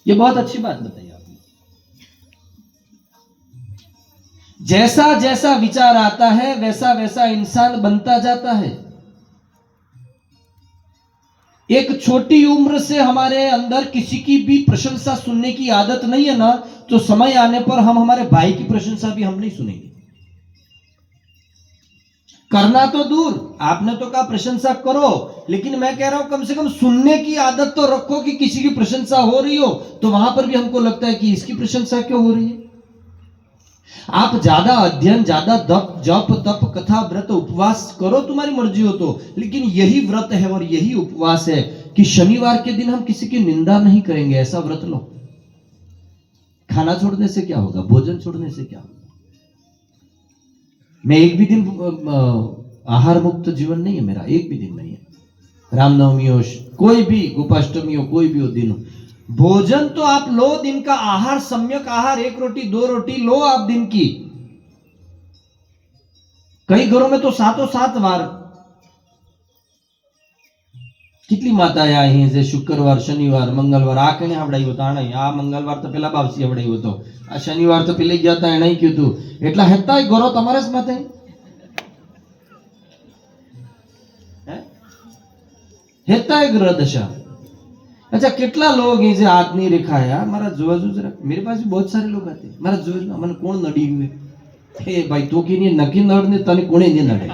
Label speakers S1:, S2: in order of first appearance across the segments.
S1: ये बहुत अच्छी बात बताई आपने। जैसा जैसा विचार आता है वैसा वैसा इंसान बनता जाता है। एक छोटी उम्र से हमारे अंदर किसी की भी प्रशंसा सुनने की आदत नहीं है ना, तो समय आने पर हम हमारे भाई की प्रशंसा भी हम नहीं सुनेंगे। करना तो दूर, आपने तो कहा प्रशंसा करो, लेकिन मैं कह रहा हूं कम से कम सुनने की आदत तो रखो कि किसी की प्रशंसा हो रही हो तो वहां पर भी हमको लगता है कि इसकी प्रशंसा क्यों हो रही है। आप ज्यादा अध्ययन, ज्यादा जप तप कथा व्रत उपवास करो, तुम्हारी मर्जी हो तो, लेकिन यही व्रत है और यही उपवास है कि शनिवार के दिन हम किसी की निंदा नहीं करेंगे, ऐसा व्रत लो। खाना छोड़ने से क्या होगा, भोजन छोड़ने से क्या होगा। मैं एक भी दिन आहार मुक्त जीवन नहीं है मेरा, एक भी दिन नहीं है। रामनवमी हो, कोई भी गोपाष्टमी हो, कोई भी हो दिन हो, भोजन तो आप लो, दिन का आहार सम्यक आहार, 1 रोटी 2 रोटी लो आप दिन की। कई घरों में तो 7 बार। कितनी माताएं आई हैं जे शुक्रवार शनिवार मंगलवार आ कने आवડાયું હતા નહીં, આ મંગલવાર તો પેલા બાવસી આવડાયું હતો, આ શનિવાર તો પેલે ગયા હતા એણે કીધું, એટલા હેતાય ઘરો તમારે જ માથે હે હેતાય ગ્રહ દશા। अच्छा કેટલા लोग हैं જે हाथ नहीं रेखा है यार, मारा जोजू जरा, मेरे पास भी बहुत सारे लोग आते हैं, मारा जोजू मन कोण नडी हुए, हे भाई तो की नहीं नकी नडने तने कोणे नहीं नडे,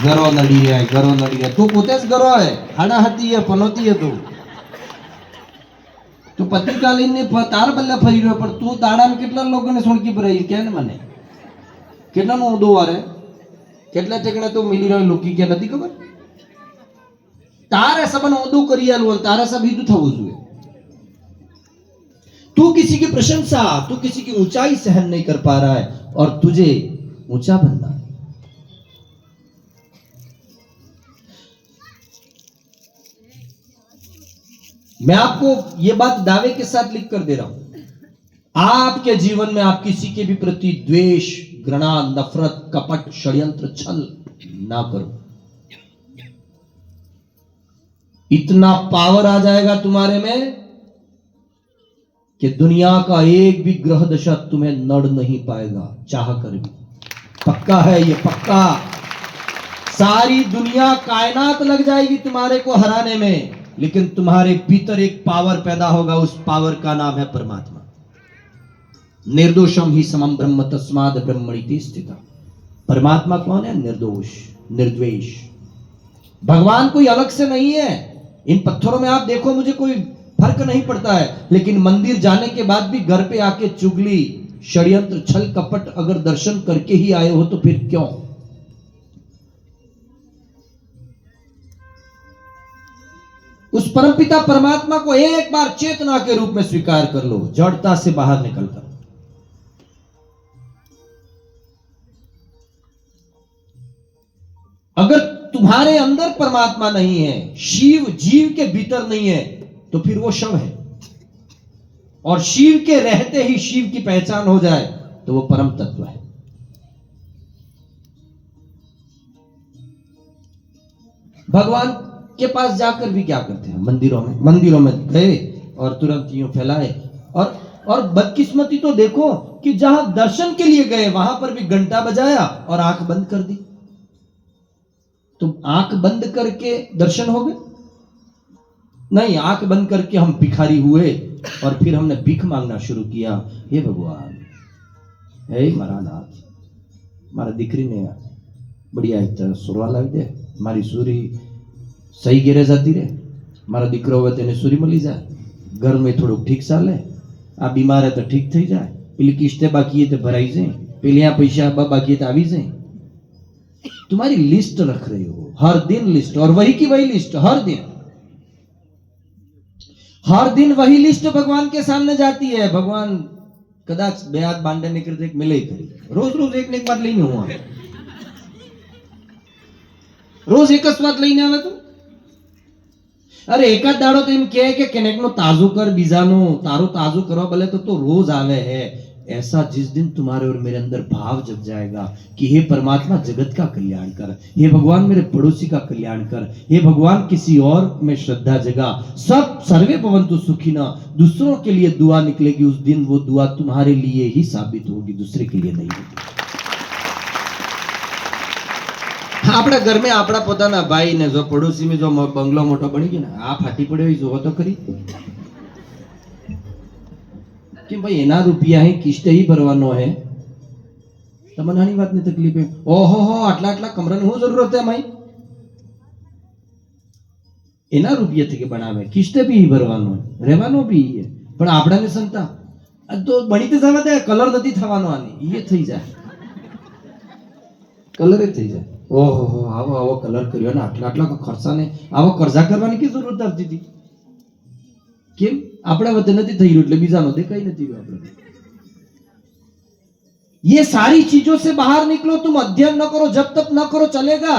S1: गरो नडी है, गरो नडी है, तू पोते ज गरो है, हाड़ा हती है, पनोती है, तो पत्रिकालीन ने तार बल्ले फरी रह्यो, पर तू दाड़ा में કેટલા લોકોને સોણકી ભરાઈ કે ને મને કેટલાનો ઉડો વારે, કેટલા ટેકણે તો મિલી રહ્યો લોકી કે નથી ખબર, तारे सबन ओदू करियालू तारा सब हिदू थवू जुए। तू किसी की प्रशंसा, तू किसी की ऊंचाई सहन नहीं कर पा रहा है और तुझे ऊंचा बनना है। मैं आपको ये बात दावे के साथ लिख कर दे रहा हूं, आपके जीवन में आप किसी के भी प्रति द्वेष, घृणा, नफरत, कपट, षड्यंत्र, छल ना करो। इतना पावर आ जाएगा तुम्हारे में कि दुनिया का एक भी ग्रह दशा तुम्हें नड़ नहीं पाएगा, चाह कर भी। पक्का है ये, पक्का। सारी दुनिया कायनात लग जाएगी तुम्हारे को हराने में, लेकिन तुम्हारे भीतर एक पावर पैदा होगा, उस पावर का नाम है परमात्मा। निर्दोषम ही समम ब्रह्म तस्माद ब्रह्मणि स्थिता। परमात्मा कौन है? निर्दोष, निर्द्वेष। भगवान कोई अलग से नहीं है। इन पत्थरों में आप देखो मुझे कोई फर्क नहीं पड़ता है, लेकिन मंदिर जाने के बाद भी घर पे आके चुगली, षड्यंत्र, छल कपट अगर दर्शन करके ही आए हो तो फिर क्यों? उस परमपिता परमात्मा को एक बार चेतना के रूप में स्वीकार कर लो, जड़ता से बाहर निकल कर। अगर तुम्हारे अंदर परमात्मा नहीं है, शिव जीव के भीतर नहीं है, तो फिर वो शव है। और शिव के रहते ही शिव की पहचान हो जाए तो वो परम तत्व है। भगवान के पास जाकर भी क्या करते हैं? मंदिरों में गए और तुरंत यूं फैलाए। और बदकिस्मती तो देखो कि जहां दर्शन के लिए गए वहां पर भी घंटा बजाया और आंख बंद कर दी। तो आंख बंद करके दर्शन हो गए? नहीं, आंख बंद करके हम भिखारी हुए और फिर हमने भीख मांगना शुरू किया, हे भगवान, हे मारा नाथ, मारा दीकरी ने बढ़िया एक सुरवा लावी दे, मारी सूरी सही गेरे जाती रे, मारा दीकरो होवे तेने सूरी मળી જાય, घर में थोड़ो ठीक चाले, आ बीमार है तो ठीक થઈ જાય, પેલી કિસ્તે બાકી है तो भराई जाए, પેલી આ पૈसा बाकी है तो આવી जाए। तुम्हारी लिस्ट रख रहे हो हर दिन, लिस्ट, और वही की वही लिस्ट हर दिन वही लिस्ट भगवान के सामने जाती है। भगवान कदाच बे हाथ बांधे निकलते मिले करी, रोज एक ने एक बात लेनी हुआ, रोज एक बात लेने आवे तो अरे एकाद दाड़ो तो एम कहे कि केनेक नो ताजू कर, बीजानो तारू ताजू करवा बोले तो रोज आवे है। ऐसा जिस दिन तुम्हारे और मेरे अंदर भाव जग जाएगा कि हे परमात्मा जगत का कल्याण कर, हे भगवान मेरे पड़ोसी का कल्याण कर, हे भगवान किसी और में श्रद्धा जगा, सब सर्वे भवन्तु सुखिनः, दूसरों के लिए दुआ निकलेगी, उस दिन वो दुआ तुम्हारे लिए ही साबित होगी, दूसरे के लिए नहीं होगी। આપણા ઘરમાં આપણા પોતાના ભાઈ ને જો પડોશી में जो બંગલો મોટો બની ગયો ને આ ફાટી પડ્યો એ જોવો તો ખરી કે ભાઈ એના રૂપિયા હે કિસ્ટ ही ભરવાનો હે તમને આની વાતની તકલીફ હે ઓહો હો આટલા આટલા કમરાની શું જરૂરત હે ભાઈ એના રૂપિયાથી કે બનાવે કિસ્ટ બી ભરવાનો રહેવાનો બી હે પણ આપણાને સંતા તો બની તો જવા દે કલર નથી થવાનો આની એ થઈ જાય કલર જ થઈ જાય ઓહો હો આવો આવો કલર કર્યો ને આટલા આટલા ખર્ચાને આવો કરજા કરવાની કે જરૂરત આવતી હતી કેમ આપણા વચ્ચે નથી થઈ રહ્યું એટલે બીજાનો દેખાઈ નથી રહ્યો આપણે ये सारी चीजों से बाहर निकलो तुम अध्ययन न करो जब तक न करो चलेगा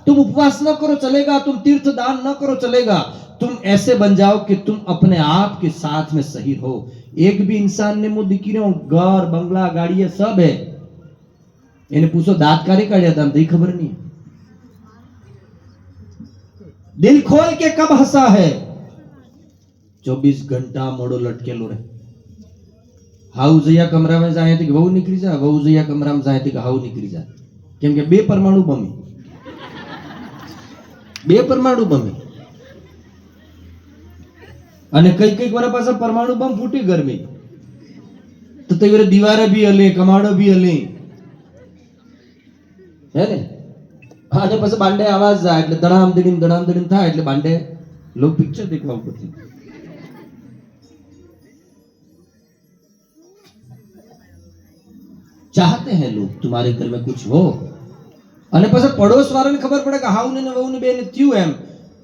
S1: तुम उपवास न करो चलेगा तुम तीर्थ दान न करो चलेगा तुम ऐसे बन जाओ कि तुम अपने आप के साथ में सही रहो एक भी इंसान ने मुंह दिखी रहे घर बंगला गाड़ी सब है इन्हें पूछो दांत काढ़ी काढ़िया था तो खबर नहीं दिल खोल के कब हंसा है 24 घंटा मोड़ो लटकेलो रहे हाउ जया कमरा में जाए तो वहू निकली जाए वहू जया कमरा में जाए तो हाउ निकली जाए केम के बे परमाणु बमी અને કઈ કઈક વાર પાછા પરમાણુ બમ ફૂટી ઘર में તો તે દીવારે બી હલે કમાડો બી હલે હે ને આજે પછી બાંડે આવાજ જાય એટલે દડામ દડીમ થાય એટલે બાંડે લોક પિક્ચર દેખવા ઉપરથી चाहते हैं लोग तुम्हारे घर में कुछ हो અને પછી પડોશ વાળાને ખબર પડે કે હાઉ ને વહુ ને બે ને થયું એમ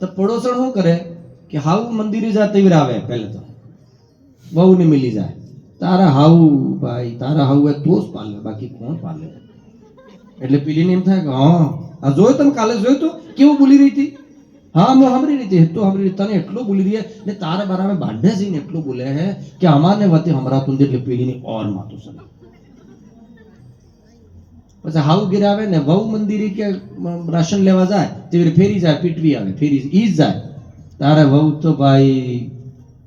S1: તો પડોસણ શું કરે કે હાઉ મંદિરે જાતે આવે પહેલે તો વહુ ને મિલી જાય તારા હાઉ ભાઈ તારા હાઉ એ તો જ પાલે બાકી કોણ પાલે એટલે પેલીને એમ થાય કે હા આ જોયો તમે કાલે જોયું તો કેવું બોલી રહી હતી હા હું સાંભળી રહી હતી તો સાંભળી તને એટલો બોલી રહી ને તારા બારામાં બાંધે જઈને એટલો બોલે હે કે અમારને વતે હમરાતું એટલે પેલીની ઓર માતું સલા પછી હાઉ ગિરાવે ને વહુ મંદિરે કે રાશન લેવા જાય તે ફેરી જાય પીટવી આવે ફેરી ઈ જાય તારે વહુ તો ભાઈ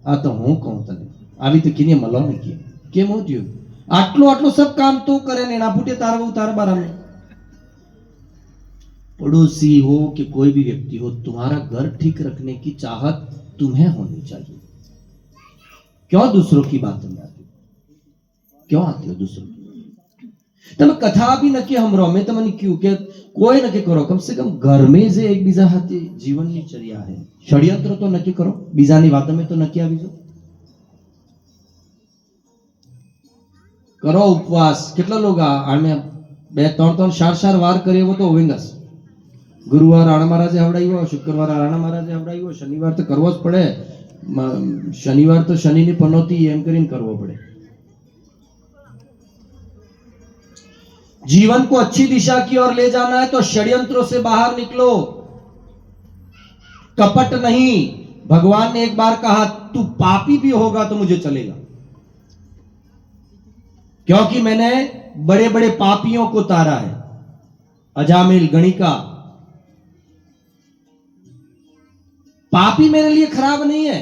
S1: આ તો હું કહું તને આવી તો કિને મળો ને કેમ હું થયું આટલો સબ કામ તો કરે ને એના ફૂટે તારા વહુ તારા બારા में पड़ोसी हो कि कोई भी व्यक्ति हो तुम्हारा घर ठीक रखने की चाहत तुम्हें होनी चाहिए क्यों दूसरों की बात में आती क्यों आती हो दूसरों की તમે કથા બી નક્કી હમરો મેં તમને કહ્યું કે કોઈ નક્કી કરો કમ સે કમ ઘર में જે એકબીજા હાથે જીવનની ચર્યા હે ષડયંત્ર તો નક્કી કરો બીજાની વાતો में તો નક્કી આવી જાઓ કરો ઉપવાસ કેટલા લોગ આમે 2-3 4 વાર કરે वो तो होवेंगस गुरुवार राणा महाराजे हवड़ायो शुक्रवार राणा महाराजे हवड़ायो शनिवार तो करवो ज पड़े शनिवार तो शनिनी पनौती एम करीने करवो पड़े जीवन को अच्छी दिशा की ओर ले जाना है तो षड्यंत्रों से बाहर निकलो कपट नहीं भगवान ने एक बार कहा तू पापी भी होगा तो मुझे चलेगा क्योंकि मैंने बड़े बड़े पापियों को तारा है अजामिल गणिका पापी मेरे लिए खराब नहीं है